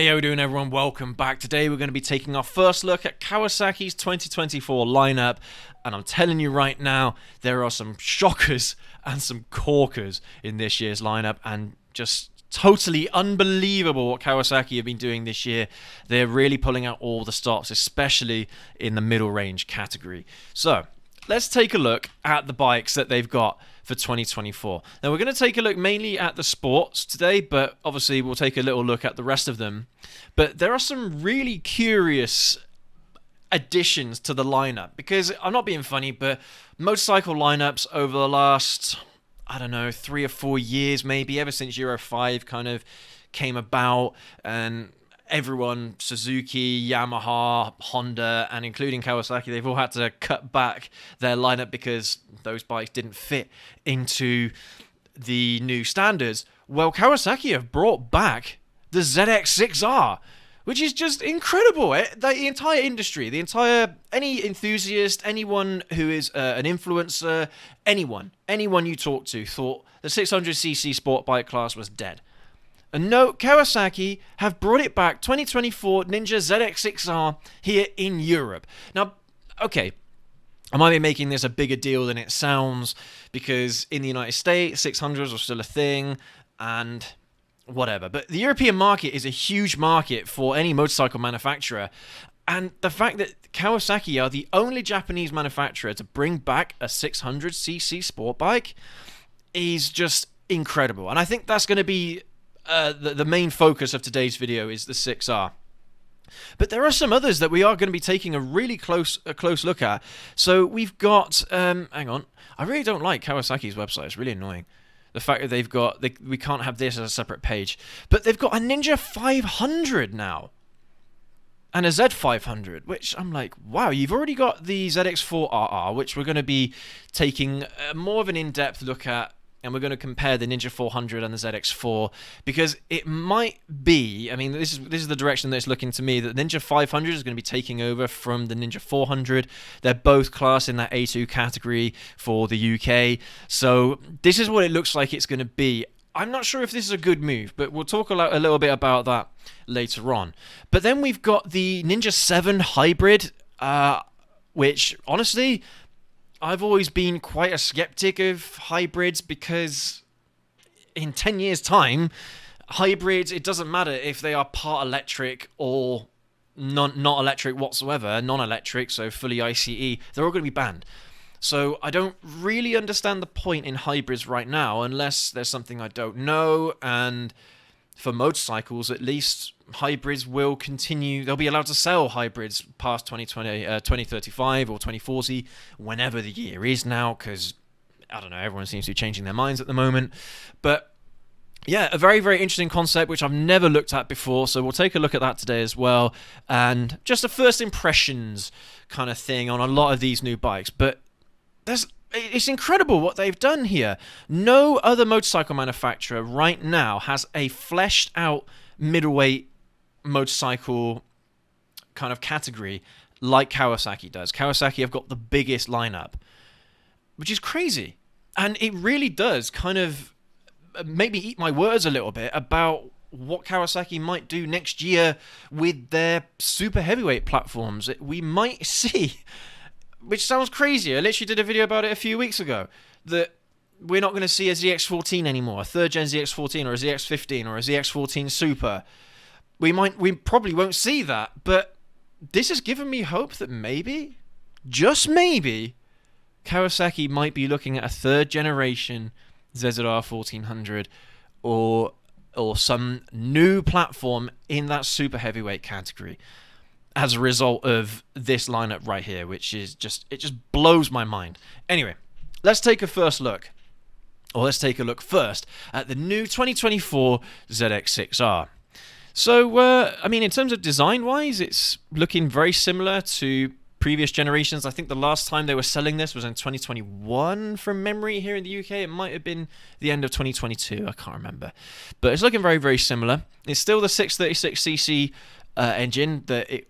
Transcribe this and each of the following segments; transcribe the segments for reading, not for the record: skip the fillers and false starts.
Hey, how we doing, everyone? Welcome back. Today we're going to be taking our first look at Kawasaki's 2024 lineup, and I'm telling you right now, there are some shockers and some corkers in this year's lineup, and just totally unbelievable what Kawasaki have been doing this year. They're really pulling out all the stops, especially in the middle range category. So let's take a look at the bikes that they've got for 2024. Now we're going to take a look mainly at the sports today, but obviously we'll take a little look at the rest of them. But there are some really curious additions to the lineup, because I'm not being funny, but motorcycle lineups over the last, I don't know, 3 or 4 years maybe, ever since Euro 5 kind of came about, and everyone, Suzuki, Yamaha, Honda, and including Kawasaki, they've all had to cut back their lineup because those bikes didn't fit into the new standards. Well, Kawasaki have brought back the ZX6R, which is just incredible. The entire industry, any enthusiast, anyone who is an influencer, anyone you talk to thought the 600cc sport bike class was dead. And no, Kawasaki have brought it back, 2024 Ninja ZX6R here in Europe. Now, okay, I might be making this a bigger deal than it sounds, because in the United States, 600s are still a thing, and whatever. But the European market is a huge market for any motorcycle manufacturer, and the fact that Kawasaki are the only Japanese manufacturer to bring back a 600cc sport bike is just incredible. And I think that's going to be the main focus of today's video, is the 6R. But there are some others that we are going to be taking a really close look at. So we've got, hang on, I really don't like Kawasaki's website. It's really annoying. The fact that they've got, we can't have this as a separate page. But they've got a Ninja 500 now, and a Z500, which I'm like, wow, you've already got the ZX4R, which we're going to be taking more of an in-depth look at. And we're going to compare the Ninja 400 and the ZX4, because it might be, I mean, this is the direction that it's looking to me, that the Ninja 500 is going to be taking over from the Ninja 400. They're both classed in that A2 category for the UK. So this is what it looks like it's going to be. I'm not sure if this is a good move, but we'll talk a little bit about that later on. But then we've got the Ninja 7 Hybrid, which, honestly, I've always been quite a skeptic of hybrids, because in 10 years' time, hybrids, it doesn't matter if they are part electric or not electric whatsoever, non-electric, so fully ICE, they're all going to be banned. So I don't really understand the point in hybrids right now, unless there's something I don't know. And for motorcycles, at least, hybrids will continue. They'll be allowed to sell hybrids past 2035 or 2040, whenever the year is now, because, I don't know, everyone seems to be changing their minds at the moment. But yeah, a very, very interesting concept, which I've never looked at before, so we'll take a look at that today as well. And just a first impressions kind of thing on a lot of these new bikes. But it's incredible what they've done here. No other motorcycle manufacturer right now has a fleshed out middleweight motorcycle kind of category like Kawasaki does. Kawasaki have got the biggest lineup, which is crazy. And it really does kind of maybe eat my words a little bit about what Kawasaki might do next year with their super heavyweight platforms. We might see, which sounds crazy, I literally did a video about it a few weeks ago, that we're not going to see a ZX14 anymore, a third gen ZX14 or a ZX15 or a ZX14 Super. We probably won't see that, but this has given me hope that maybe, just maybe, Kawasaki might be looking at a third generation ZZR 1400 or some new platform in that super heavyweight category as a result of this lineup right here, which is just blows my mind. Anyway, let's take a look first at the new 2024 ZX6R. So, I mean, in terms of design-wise, it's looking very similar to previous generations. I think the last time they were selling this was in 2021 from memory here in the UK. It might have been the end of 2022. I can't remember. But it's looking very, very similar. It's still the 636cc engine that it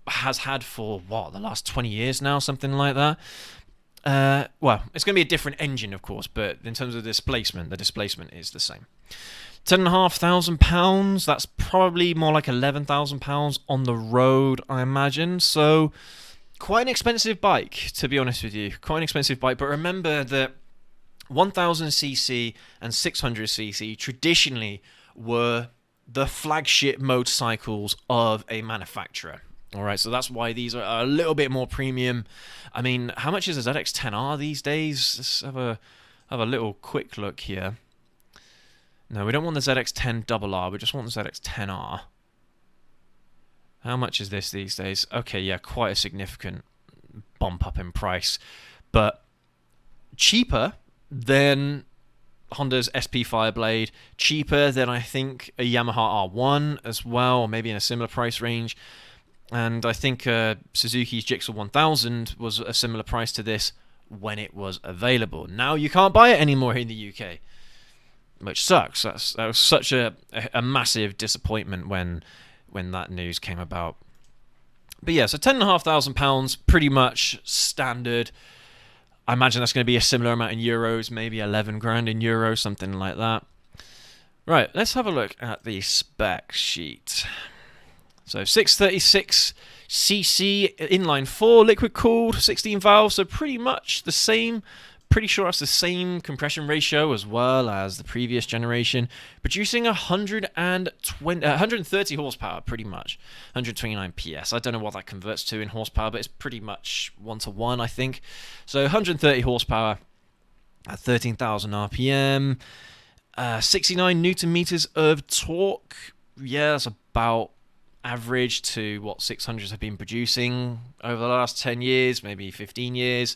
has had for, the last 20 years now, something like that. Well, it's going to be a different engine, of course, but in terms of displacement, the displacement is the same. £10,500. That's probably more like £11,000 on the road, I imagine. So quite an expensive bike, to be honest with you. Quite an expensive bike. But remember that 1000cc and 600cc traditionally were the flagship motorcycles of a manufacturer. All right, so that's why these are a little bit more premium. I mean, how much is a ZX10R these days? Let's have a little quick look here. No, we don't want the ZX10RR. We just want the ZX10R. How much is this these days? Okay, yeah, quite a significant bump up in price, but cheaper than Honda's SP Fireblade, cheaper than I think a Yamaha R1 as well, or maybe in a similar price range. And I think Suzuki's Gixxer 1000 was a similar price to this when it was available. Now you can't buy it anymore in the UK, which sucks. That was such a massive disappointment when that news came about. But yeah, so £10,500, pretty much standard. I imagine that's going to be a similar amount in euros, maybe 11 grand in euros, something like that. Right, let's have a look at the spec sheet. So 636cc inline 4 liquid cooled 16 valves, so pretty much the same. Pretty sure that's the same compression ratio as well as the previous generation, producing 130 horsepower, pretty much 129 PS. I don't know what that converts to in horsepower, but it's pretty much 1-to-1, I think. So 130 horsepower at 13,000 RPM, 69 newton meters of torque. Yeah, that's about average to what 600s have been producing over the last 10 years, maybe 15 years.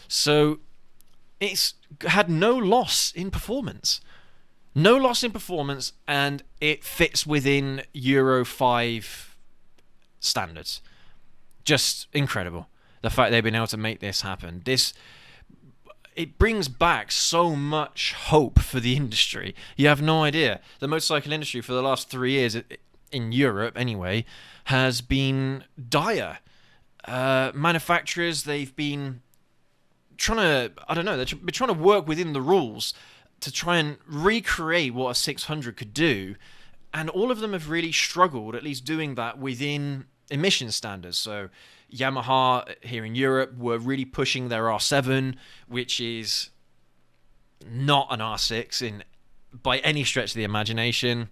So it's had no loss in performance. No loss in performance, and it fits within Euro 5 standards. Just incredible. The fact they've been able to make this happen. It brings back so much hope for the industry. You have no idea. The motorcycle industry for the last 3 years, in Europe anyway, has been dire. Manufacturers, they've been trying to, they've been trying to work within the rules to try and recreate what a 600 could do, and all of them have really struggled, at least doing that within emission standards. So Yamaha here in Europe were really pushing their R7, which is not an R6 by any stretch of the imagination.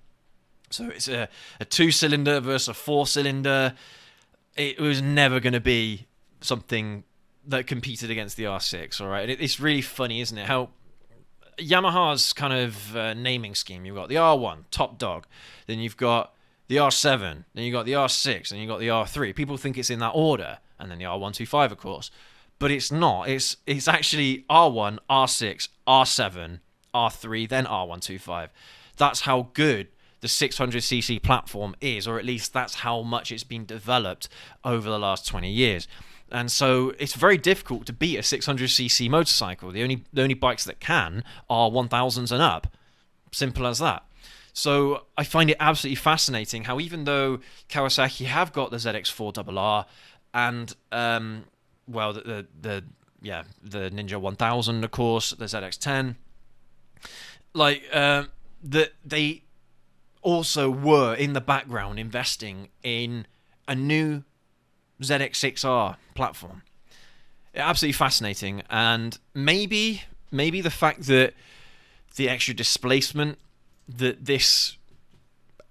So it's a 2-cylinder versus a 4-cylinder. It was never going to be something that competed against the R6, all right? It's really funny, isn't it, how Yamaha's kind of naming scheme. You've got the R1, top dog. Then you've got the R7. Then you've got the R6. Then you've got the R3. People think it's in that order. And then the R125, of course. But it's not. It's actually R1, R6, R7, R3, then R125. That's how good the 600cc platform is, or at least that's how much it's been developed over the last 20 years. And so it's very difficult to beat a 600cc motorcycle. The only bikes that can are 1000s and up. Simple as that. So I find it absolutely fascinating how, even though Kawasaki have got the ZX4RR and the Ninja 1000, of course, the ZX10, that they also were in the background investing in a new ZX6R platform. Absolutely fascinating. And maybe the fact that the extra displacement that this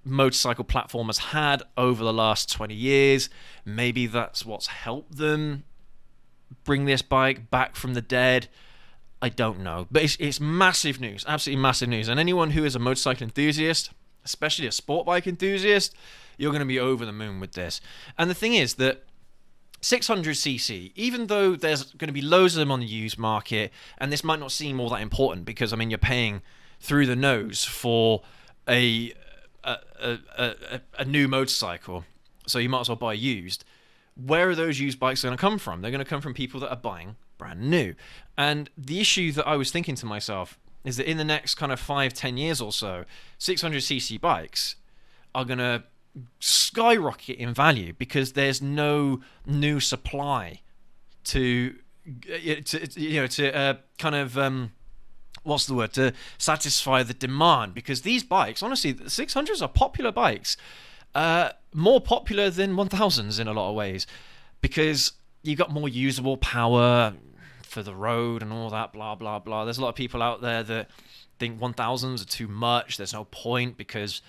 motorcycle platform has had over the last 20 years, maybe that's what's helped them bring this bike back from the dead. I don't know. But it's massive news, absolutely massive news. And anyone who is a motorcycle enthusiast, especially a sport bike enthusiast, you're going to be over the moon with this. And the thing is that 600cc, even though there's going to be loads of them on the used market, and this might not seem all that important because, I mean, you're paying through the nose for a new motorcycle, so you might as well buy used. Where are those used bikes going to come from? They're going to come from people that are buying brand new. And the issue that I was thinking to myself is that in the next kind of 5-10 years or so, 600cc bikes are going to skyrocket in value because there's no new supply to what's the word, to satisfy the demand, because these bikes, honestly, the 600s are popular bikes, more popular than 1000s in a lot of ways, because you've got more usable power for the road and all that, blah blah blah. There's a lot of people out there that think 1000s are too much. There's no point, because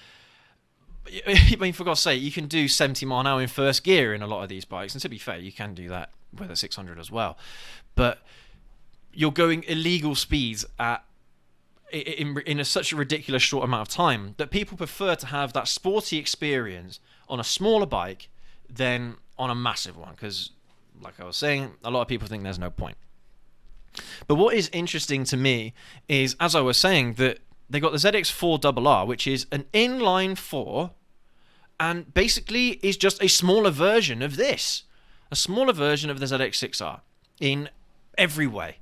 I mean, for God's sake, you can do 70 mile an hour in first gear in a lot of these bikes, and to be fair, you can do that with a 600 as well, but you're going illegal speeds in such a ridiculous short amount of time that people prefer to have that sporty experience on a smaller bike than on a massive one, because, like I was saying, a lot of people think there's no point. But what is interesting to me is, as I was saying, that they got the ZX4RR, which is an inline 4, and basically is just a smaller version of this. A smaller version of the ZX6R in every way.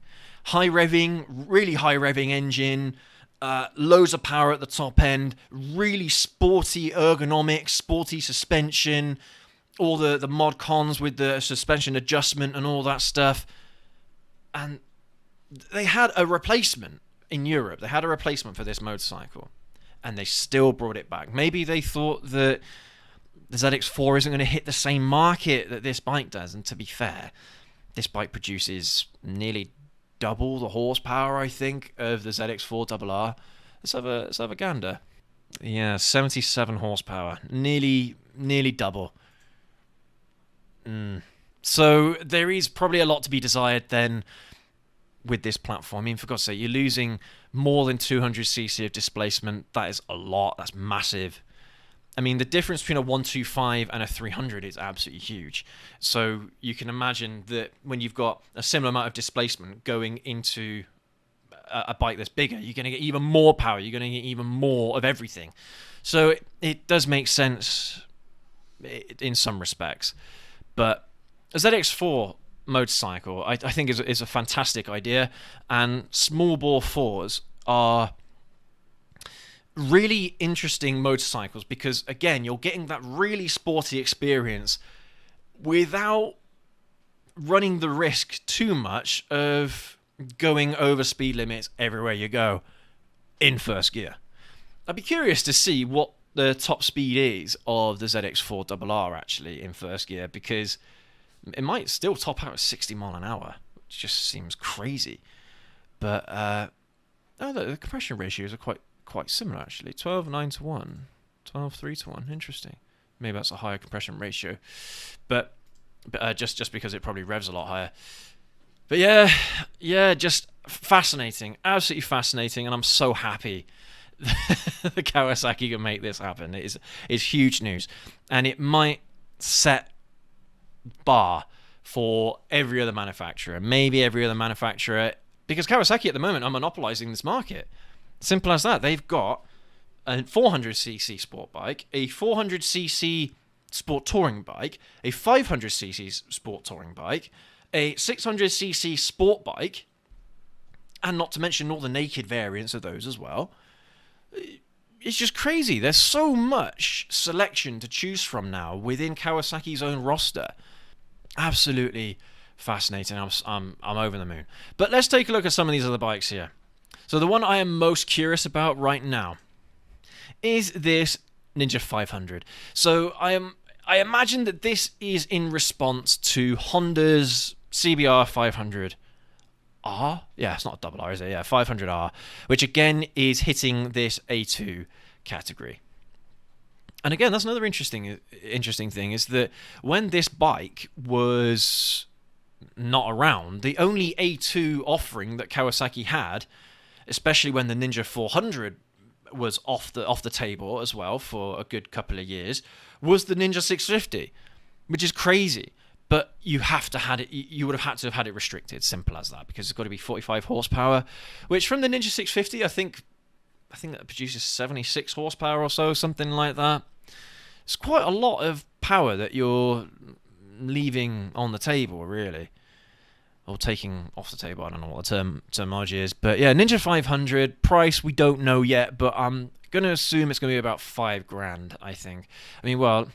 High revving, really high revving engine, loads of power at the top end, really sporty ergonomics, sporty suspension, all the mod cons with the suspension adjustment and all that stuff. And they had a replacement in Europe. They had a replacement for this motorcycle, and they still brought it back. Maybe they thought that the ZX4 isn't going to hit the same market that this bike does, and to be fair, this bike produces nearly double the horsepower, I think, of the ZX4RR. Let's have a gander. Yeah, 77 horsepower, nearly double. So there is probably a lot to be desired then with this platform. I mean, for God's sake, you're losing more than 200cc of displacement. That is a lot. That's massive. I mean, the difference between a 125 and a 300 is absolutely huge. So you can imagine that when you've got a similar amount of displacement going into a bike that's bigger, you're going to get even more power. You're going to get even more of everything. So it does make sense in some respects. But a ZX4 motorcycle, I think, is a fantastic idea. And small bore 4s are really interesting motorcycles because, again, you're getting that really sporty experience without running the risk too much of going over speed limits everywhere you go in first gear. I'd be curious to see what the top speed is of the ZX4RR actually in first gear, because it might still top out at 60 mile an hour, which just seems crazy. But the compression ratios are quite similar actually. 12:9 to 1, 12:3 to 1. Interesting. Maybe that's a higher compression ratio, but just because it probably revs a lot higher. But yeah, just fascinating, absolutely fascinating, and I'm so happy that Kawasaki can make this happen. It's huge news, and it might set bar for every other manufacturer, maybe every other manufacturer, because Kawasaki at the moment are monopolizing this market. Simple as that. They've got a 400cc sport bike, a 400cc sport touring bike, a 500cc sport touring bike, a 600cc sport bike, and not to mention all the naked variants of those as well. It's just crazy. There's so much selection to choose from now within Kawasaki's own roster. Absolutely fascinating. I'm over the moon. But let's take a look at some of these other bikes here. So the one I am most curious about right now is this Ninja 500. So I imagine that this is in response to Honda's CBR 500R. Yeah, it's not a double R, is it? Yeah, 500R, which again is hitting this A2 category. And again, that's another interesting thing, is that when this bike was not around, the only A2 offering that Kawasaki had, especially when the Ninja 400 was off the table as well for a good couple of years, was the Ninja 650, which is crazy. But you would have had to have had it restricted, simple as that, because it's got to be 45 horsepower, which from the Ninja 650, I think that produces 76 horsepower or so, something like that. It's quite a lot of power that you're leaving on the table, really. Or taking off the table, I don't know what the terminology is. But yeah, Ninja 500, price we don't know yet, but I'm going to assume it's going to be about $5,000, I think. I mean, well,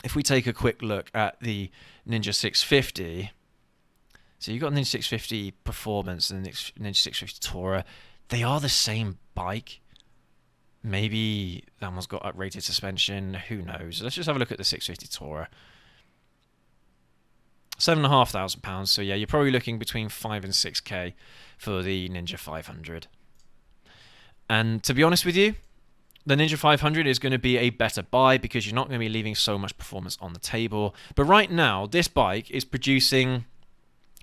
if we take a quick look at the Ninja 650, so you've got Ninja 650 Performance and the Ninja 650 Tourer, they are the same bike. Maybe that one's got uprated suspension. Who knows? Let's just have a look at the 650 Tourer. £7,500. So yeah, you're probably looking between 5 and 6k for the Ninja 500. And to be honest with you, the Ninja 500 is going to be a better buy because you're not going to be leaving so much performance on the table. But right now, this bike is producing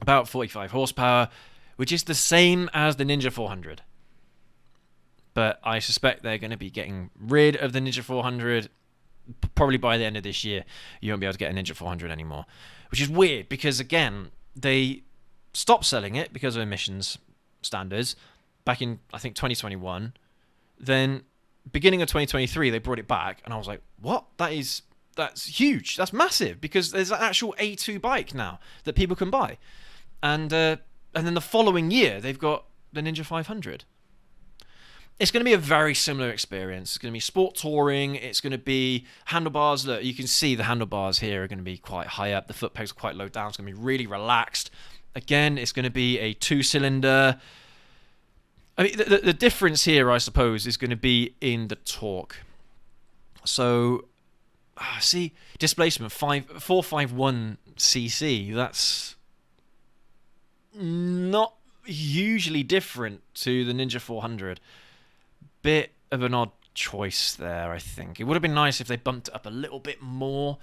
about 45 horsepower, which is the same as the Ninja 400. But I suspect they're going to be getting rid of the Ninja 400 probably by the end of this year. You won't be able to get a Ninja 400 anymore, which is weird because, again, they stopped selling it because of emissions standards back in, I think, 2021. Then beginning of 2023, they brought it back, and I was like, what? That's huge. That's massive because there's an actual A2 bike now that people can buy. And then the following year, they've got the Ninja 500. It's going to be a very similar experience. It's going to be sport touring. It's going to be handlebars. Look, you can see the handlebars here are going to be quite high up. The foot pegs are quite low down. It's going to be really relaxed. Again, it's going to be a 2-cylinder. I mean, the difference here, I suppose, is going to be in the torque. So, see, displacement 451 cc. That's not hugely different to the Ninja 400. Bit of an odd choice there, I think. It would have been nice if they bumped it up a little bit more.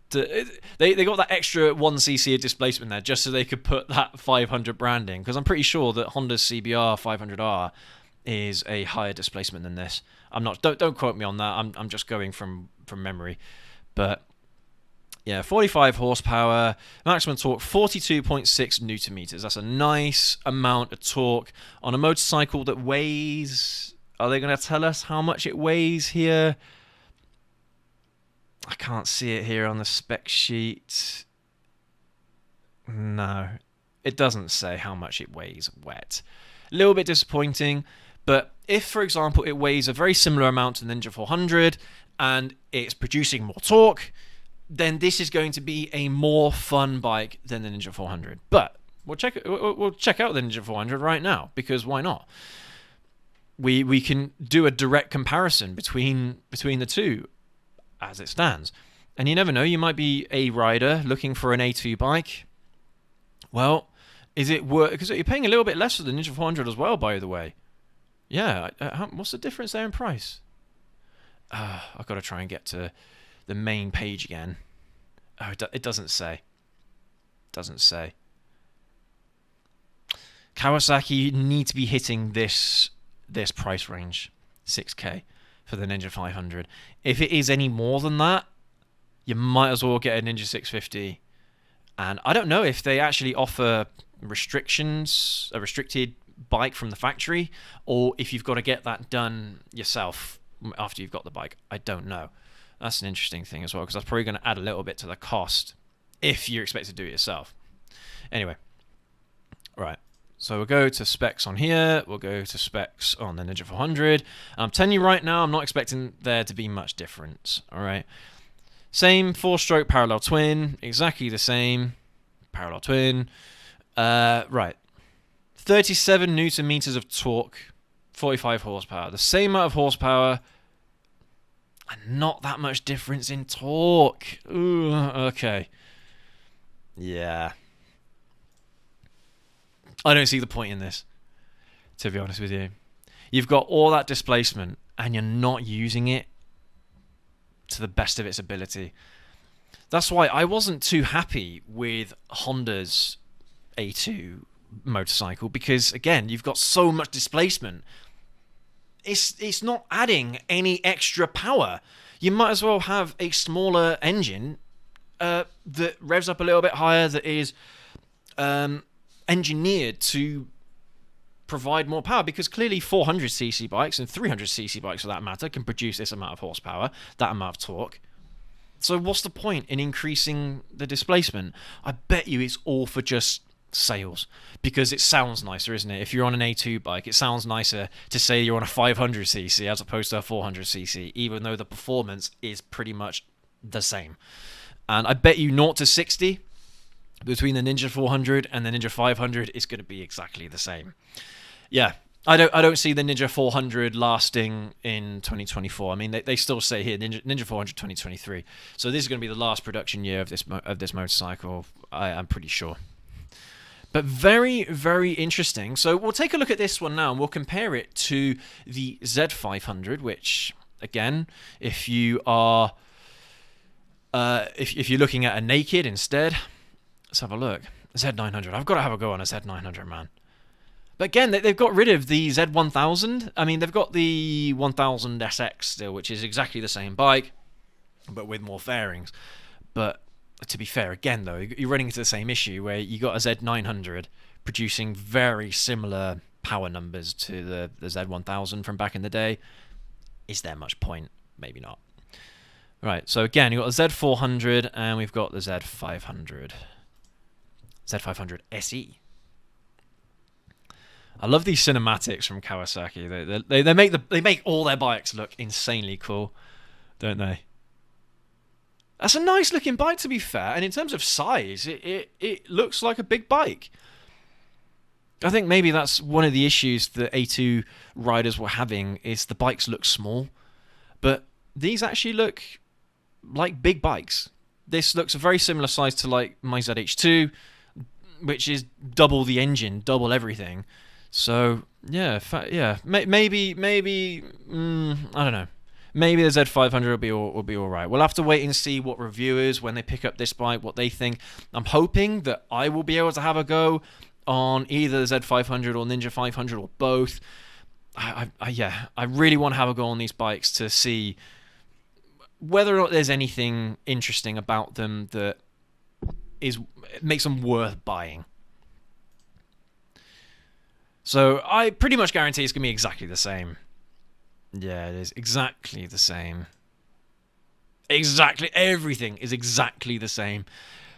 They got that extra 1cc of displacement there just so they could put that 500 branding, because I'm pretty sure that Honda's CBR 500R is a higher displacement than this. I'm not. Don't quote me on that. I'm just going from memory, but yeah, 45 horsepower, maximum torque 42.6 newton meters. That's a nice amount of torque on a motorcycle that weighs. Are they going to tell us how much it weighs here? I can't see it here on the spec sheet. No, it doesn't say how much it weighs wet. A little bit disappointing, but if, for example, it weighs a very similar amount to the Ninja 400 and it's producing more torque, then this is going to be a more fun bike than the Ninja 400. But we'll check out the Ninja 400 right now, because why not? We can do a direct comparison between the two as it stands. And you never know, you might be a rider looking for an A2 bike. Well, is it worth, because you're paying a little bit less for the Ninja 400 as well, by the way. Yeah, what's the difference there in price? I've got to try and get to the main page again. Oh, it doesn't say. Doesn't say. Kawasaki need to be hitting this price range, 6k for the Ninja 500. If it is any more than that, you might as well get a Ninja 650. And I don't know if they actually offer restrictions, a restricted bike from the factory, or if you've got to get that done yourself after you've got the bike. I don't know. That's an interesting thing as well, because that's probably going to add a little bit to the cost if you're expected to do it yourself. Anyway, right. So we'll go to specs on here. We'll go to specs on the Ninja 400. I'm telling you right now, I'm not expecting there to be much difference. All right. Same 4-stroke parallel twin. Exactly the same. Parallel twin. Right. 37 newton meters of torque. 45 horsepower. The same amount of horsepower. And not that much difference in torque. Ooh, okay. Yeah. I don't see the point in this, to be honest with you. You've got all that displacement and you're not using it to the best of its ability. That's why I wasn't too happy with Honda's A2 motorcycle, because, again, you've got so much displacement. It's not adding any extra power. You might as well have a smaller engine that revs up a little bit higher, that is engineered to provide more power, because clearly 400cc bikes and 300cc bikes for that matter can produce this amount of horsepower, that amount of torque. So what's the point in increasing the displacement? I bet you it's all for just sales, because it sounds nicer, isn't it? If you're on an A2 bike, it sounds nicer to say you're on a 500cc as opposed to a 400cc, even though the performance is pretty much the same. And I bet you 0 to 60 between the Ninja 400 and the Ninja 500 is going to be exactly the same. Yeah, I don't see the Ninja 400 lasting in 2024. I mean, they still say here Ninja 400 2023. So this is going to be the last production year of this motorcycle. I'm pretty sure. But very, very interesting. So we'll take a look at this one now, and we'll compare it to the Z500, which, again, if you are if you're looking at a naked instead, let's have a look. Z900. I've got to have a go on a Z900, man. But again, they've got rid of the Z1000. I mean, they've got the 1000 SX still, which is exactly the same bike, but with more fairings. But to be fair, again, though, you're running into the same issue where you got a Z900 producing very similar power numbers to the Z1000 from back in the day. Is there much point? Maybe not. Right, so again, you've got the Z400 and we've got the Z500. Z500 SE. I love these cinematics from Kawasaki. They make all their bikes look insanely cool, don't they? That's a nice looking bike, to be fair, and in terms of size, it looks like a big bike. I think maybe that's one of the issues that A2 riders were having, is the bikes look small, but these actually look like big bikes. This looks a very similar size to like my ZH2, which is double the engine, double everything. So yeah, maybe I don't know. Maybe the Z500 will be all right. We'll have to wait and see what reviewers, when they pick up this bike, what they think. I'm hoping that I will be able to have a go on either the Z500 or Ninja 500 or both. I really want to have a go on these bikes to see whether or not there's anything interesting about them that makes them worth buying. So I pretty much guarantee it's going to be exactly the same. Yeah, it is exactly the same. Exactly, everything is exactly the same.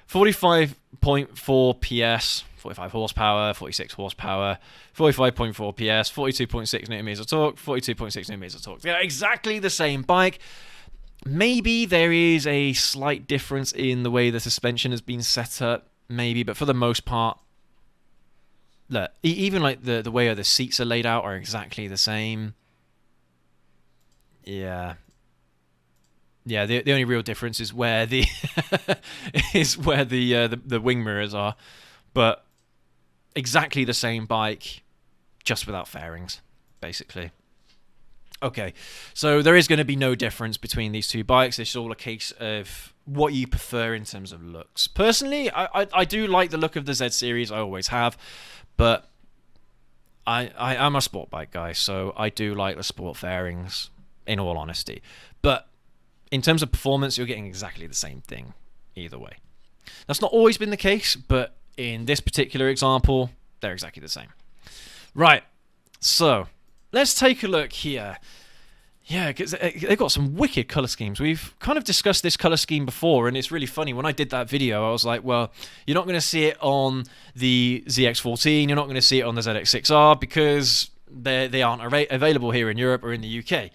45.4 PS, 45 horsepower, 46 horsepower, 45.4 PS, 42.6 newton meters of torque, 42.6 newton meters of torque. Yeah, exactly the same bike. Maybe there is a slight difference in the way the suspension has been set up, maybe, but for the most part, look, even like the way the seats are laid out are exactly the same. Yeah. Yeah, the only real difference is where the the wing mirrors are, but exactly the same bike, just without fairings, basically. Okay, so there is going to be no difference between these two bikes. It's all a case of what you prefer in terms of looks. Personally, I do like the look of the Z series. I always have, but I'm a sport bike guy, so I do like the sport fairings, in all honesty. But in terms of performance, you're getting exactly the same thing either way. That's not always been the case, but in this particular example, they're exactly the same. Right, so let's take a look here. Yeah, because they've got some wicked colour schemes. We've kind of discussed this colour scheme before, and it's really funny. When I did that video, I was like, well, you're not going to see it on the ZX14, you're not going to see it on the ZX6R, because they aren't available here in Europe or in the UK.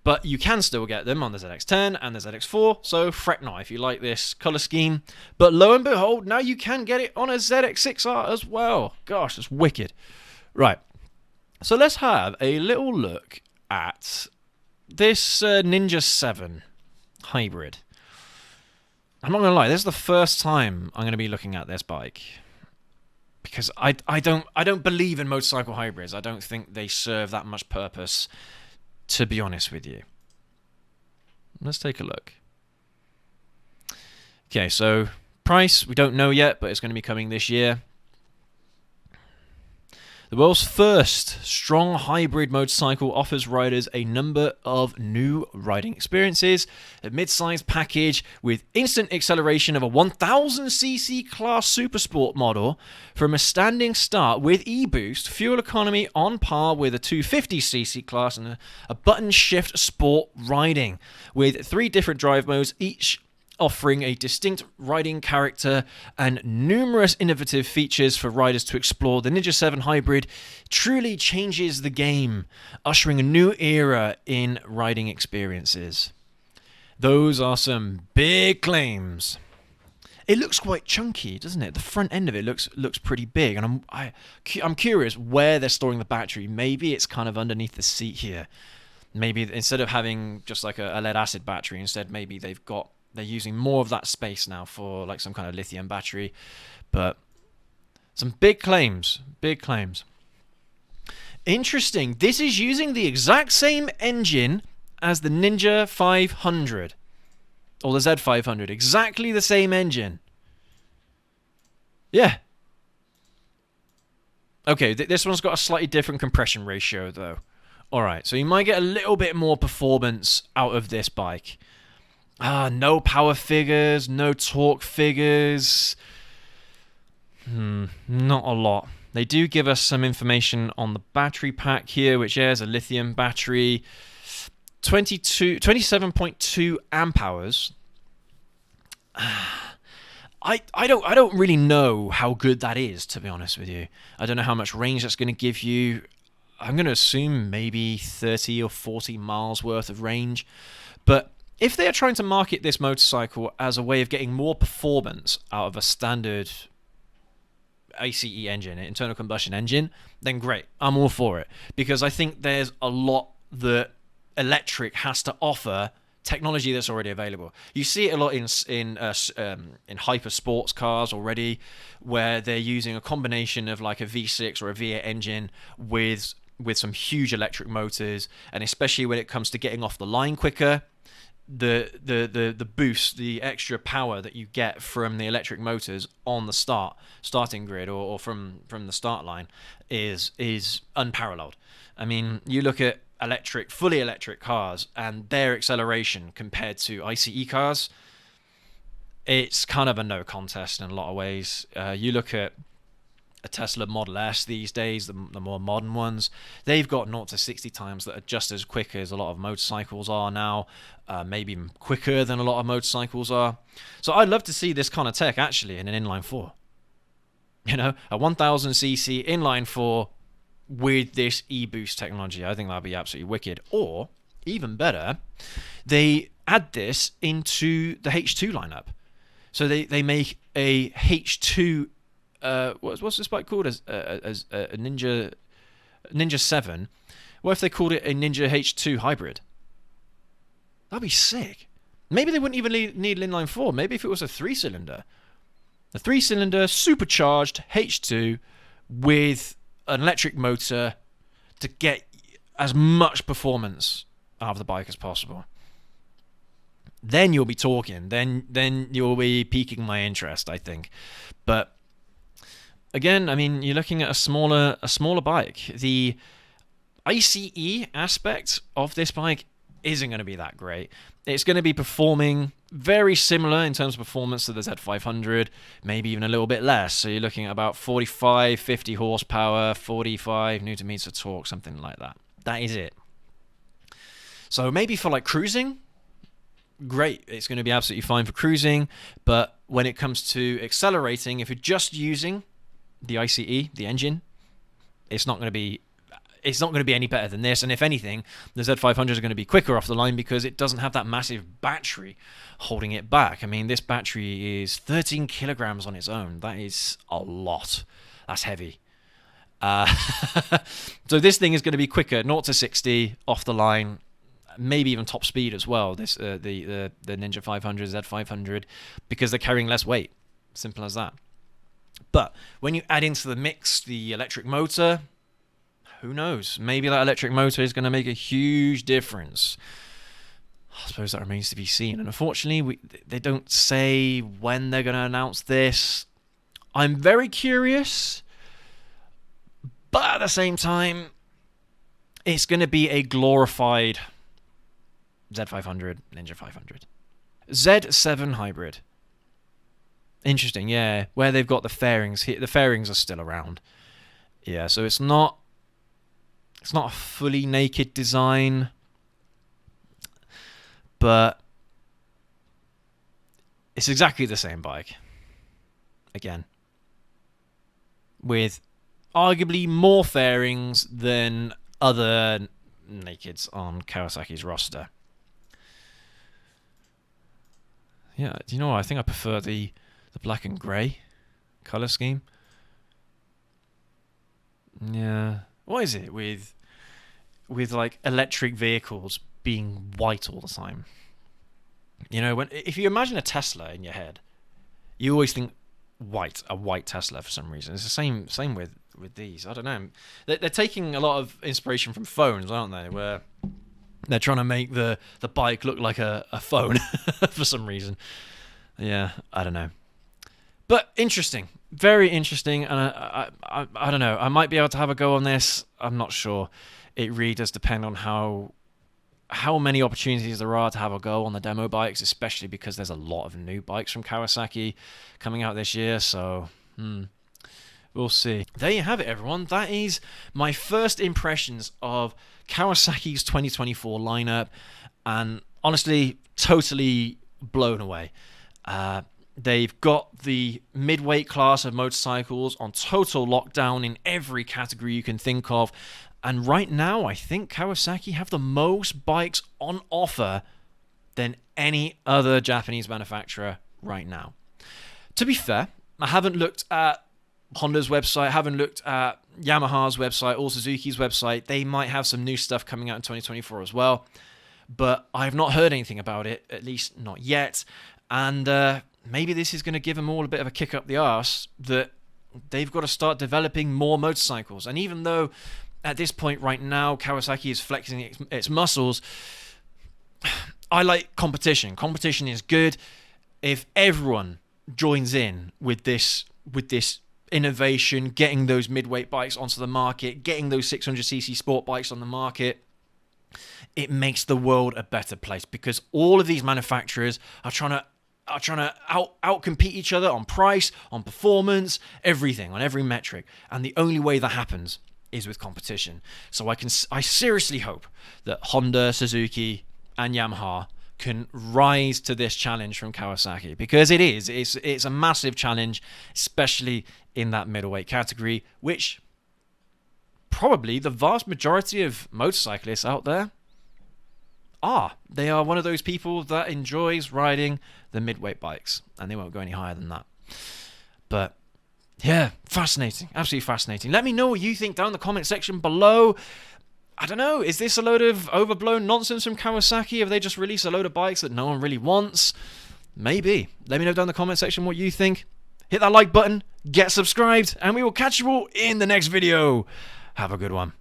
But you can still get them on the ZX10 and the ZX4, so fret not if you like this colour scheme. But lo and behold, now you can get it on a ZX6R as well. Gosh, that's wicked. Right, so let's have a little look at this Ninja 7 Hybrid. I'm not going to lie, this is the first time I'm going to be looking at this bike, because I don't believe in motorcycle hybrids. I don't think they serve that much purpose, to be honest with you. Let's take a look. Okay, so price, we don't know yet, but it's going to be coming this year. The world's first strong hybrid motorcycle offers riders a number of new riding experiences. A mid-sized package with instant acceleration of a 1000cc class supersport model from a standing start with e-boost, fuel economy on par with a 250cc class, and a button shift sport riding with 3 different drive modes, each offering a distinct riding character and numerous innovative features for riders to explore. The Ninja 7 Hybrid truly changes the game, ushering a new era in riding experiences. Those are some big claims. it looks quite chunky, doesn't it? The front end of it looks pretty big, and I'm curious where they're storing the battery. Maybe it's kind of underneath the seat here. Maybe instead of having just like a lead acid battery, instead maybe they're using more of that space now for like some kind of lithium battery. But some big claims, big claims. Interesting. This is using the exact same engine as the Ninja 500 or the Z500. Exactly the same engine. Yeah. Okay, this one's got a slightly different compression ratio though. Alright, so you might get a little bit more performance out of this bike. No power figures, no torque figures. Not a lot. They do give us some information on the battery pack here, which is a lithium battery. 27.2 amp hours. I don't really know how good that is, to be honest with you. I don't know how much range that's going to give you. I'm going to assume maybe 30 or 40 miles worth of range. But if they are trying to market this motorcycle as a way of getting more performance out of a standard ICE engine, internal combustion engine, then great. I'm all for it. Because I think there's a lot that electric has to offer technology that's already available. You see it a lot in hyper sports cars already, where they're using a combination of like a V6 or a V8 engine with some huge electric motors, and especially when it comes to getting off the line quicker, the boost, the extra power that you get from the electric motors on the starting grid or from the start line is unparalleled. I mean, you look at fully electric cars and their acceleration compared to ICE cars, it's kind of a no contest in a lot of ways. You look at a Tesla Model S these days, the more modern ones, they've got 0 to 60 times that are just as quick as a lot of motorcycles are now, maybe even quicker than a lot of motorcycles are. So I'd love to see this kind of tech actually in an inline 4. You know, a 1000cc inline 4 with this e-boost technology. I think that'd be absolutely wicked. Or, even better, they add this into the H2 lineup. So they make a H2 what's this bike called? As a Ninja 7. What if they called it a Ninja H2 hybrid? That'd be sick. Maybe they wouldn't even need an inline 4. Maybe if it was a 3-cylinder. A 3-cylinder supercharged H2 with an electric motor to get as much performance out of the bike as possible. Then you'll be talking. Then you'll be piquing my interest, I think. But again, I mean, you're looking at a smaller bike. The ICE aspect of this bike isn't going to be that great. It's going to be performing very similar in terms of performance to the Z500, maybe even a little bit less. So you're looking at about 45, 50 horsepower, 45 newton meters of torque, something like that. That is it. So maybe for like cruising, great. It's going to be absolutely fine for cruising. But when it comes to accelerating, if you're just using the ICE, the engine, it's not going to be any better than this. And if anything, the Z500 is going to be quicker off the line because it doesn't have that massive battery holding it back. I mean, this battery is 13 kilograms on its own. That is a lot. That's heavy. So this thing is going to be quicker, 0 to 60 off the line, maybe even top speed as well. This the Ninja 500, Z500, because they're carrying less weight. Simple as that. But when you add into the mix the electric motor, who knows? Maybe that electric motor is going to make a huge difference. I suppose that remains to be seen. And unfortunately, they don't say when they're going to announce this. I'm very curious. But at the same time, it's going to be a glorified Z500, Ninja 500. Z7 hybrid. Interesting, yeah. Where they've got the fairings here. The fairings are still around. Yeah, so it's not a fully naked design, but it's exactly the same bike. Again, with arguably more fairings than other nakeds on Kawasaki's roster. Yeah, do you know what? I think I prefer the The black and grey colour scheme. Yeah. What is it with like electric vehicles being white all the time? You know, if you imagine a Tesla in your head, you always think a white Tesla for some reason. It's the same with these. I don't know. They're taking a lot of inspiration from phones, aren't they? Where they're trying to make the bike look like a phone for some reason. Yeah, I don't know. But interesting. Very interesting. And I don't know. I might be able to have a go on this. I'm not sure. It really does depend on how many opportunities there are to have a go on the demo bikes, especially because there's a lot of new bikes from Kawasaki coming out this year. So, we'll see. There you have it, everyone. That is my first impressions of Kawasaki's 2024 lineup, and honestly, totally blown away. They've got the mid-weight class of motorcycles on total lockdown in every category you can think of. And right now, I think Kawasaki have the most bikes on offer than any other Japanese manufacturer right now. To be fair, I haven't looked at Honda's website, haven't looked at Yamaha's website or Suzuki's website. They might have some new stuff coming out in 2024 as well. But I've not heard anything about it, at least not yet. And maybe this is going to give them all a bit of a kick up the arse that they've got to start developing more motorcycles. And even though at this point right now Kawasaki is flexing its muscles, I like competition. Competition is good. If everyone joins in with this innovation, getting those midweight bikes onto the market, getting those 600cc sport bikes on the market, it makes the world a better place, because all of these manufacturers are trying to outcompete each other on price, on performance, everything, on every metric. And the only way that happens is with competition. So I seriously hope that Honda, Suzuki, and Yamaha can rise to this challenge from Kawasaki, because it's a massive challenge, especially in that middleweight category, which probably the vast majority of motorcyclists out there they are one of those people that enjoys riding the midweight bikes, and they won't go any higher than that. But yeah, fascinating, absolutely fascinating. Let me know what you think down in the comment section below. I don't know, is this a load of overblown nonsense from Kawasaki? Have they just released a load of bikes that no one really wants? Maybe. Let me know down in the comment section what you think. Hit that like button, get subscribed, and we will catch you all in the next video. Have a good one.